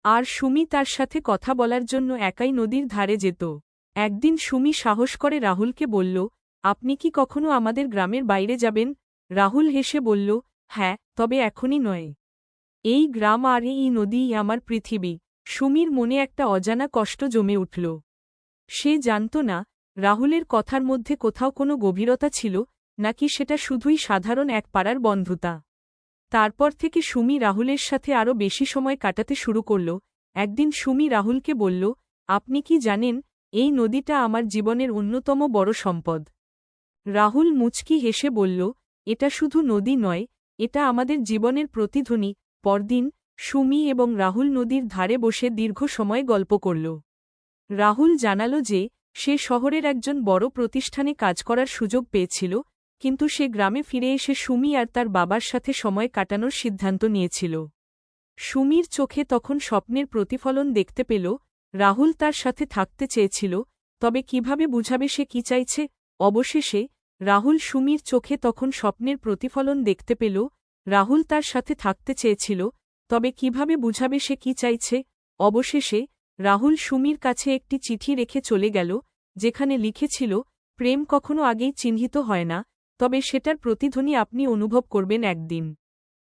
আর সুমি তার সাথে কথা বলার জন্য একাই নদীর ধারে যেত। একদিন সুমি সাহস করে রাহুলকে বলল, আপনি কি কখনো আমাদের গ্রামের বাইরে যাবেন? রাহুল হেসে বলল, হ্যাঁ, তবে এখনই নয়। এই গ্রাম আর এই নদীই আমার পৃথিবী। সুমির মনে একটা অজানা কষ্ট জমে উঠল। সে জানত না রাহুলের কথার মধ্যে কোথাও কোনো গভীরতা ছিল, নাকি সেটা শুধুই সাধারণ এক পাড়ার বন্ধুতা। তারপর থেকে সুমি রাহুলের সাথে আরও বেশি সময় কাটাতে শুরু করল। একদিন সুমি রাহুলকে বলল, আপনি কি জানেন, এই নদীটা আমার জীবনের অন্যতম বড় সম্পদ। রাহুল মুচকি হেসে বলল, এটা শুধু নদী নয়, এটা আমাদের জীবনের প্রতিধ্বনি। পরদিন সুমি এবং রাহুল নদীর ধারে বসে দীর্ঘ সময় গল্প করল। রাহুল জানাল যে সে শহরের একজন বড় প্রতিষ্ঠানে কাজ করার সুযোগ পেয়েছিল, কিন্তু সে গ্রামে ফিরে এসে সুমি আর তার বাবার সাথে সময় কাটানোর সিদ্ধান্ত নিয়েছিল। সুমির চোখে তখন স্বপ্নের প্রতিফলন দেখতে পেল। রাহুল তার সাথে থাকতে চেয়েছিল, তবে কিভাবে বুঝাবে সে কি চাইছে? অবশেষে রাহুল সুমির চোখে তখন স্বপ্নের প্রতিফলন দেখতে পেল। রাহুল তার সাথে থাকতে চেয়েছিল, তবে কিভাবে বুঝাবে সে কি চাইছে? অবশেষে রাহুল সুমির কাছে একটি চিঠি রেখে চলে গেল, যেখানে লিখেছিল, প্রেম কখনো আগেই চিহ্নিত হয় না, তবে সেটার প্রতিধ্বনি আপনি অনুভব করবেন একদিন।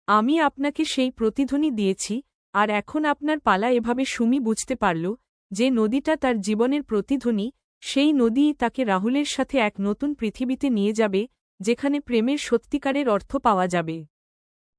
আমি আপনাকে সেই প্রতিধ্বনি দিয়েছি, আর এখন আপনার পালা। এভাবে সুমি বুঝতে পারল যে নদীটা তার জীবনের প্রতিধ্বনি, সেই নদীই তাকে রাহুলের সাথে এক নতুন পৃথিবীতে নিয়ে যাবে, যেখানে প্রেমের সত্যিকারের অর্থ পাওয়া যাবে।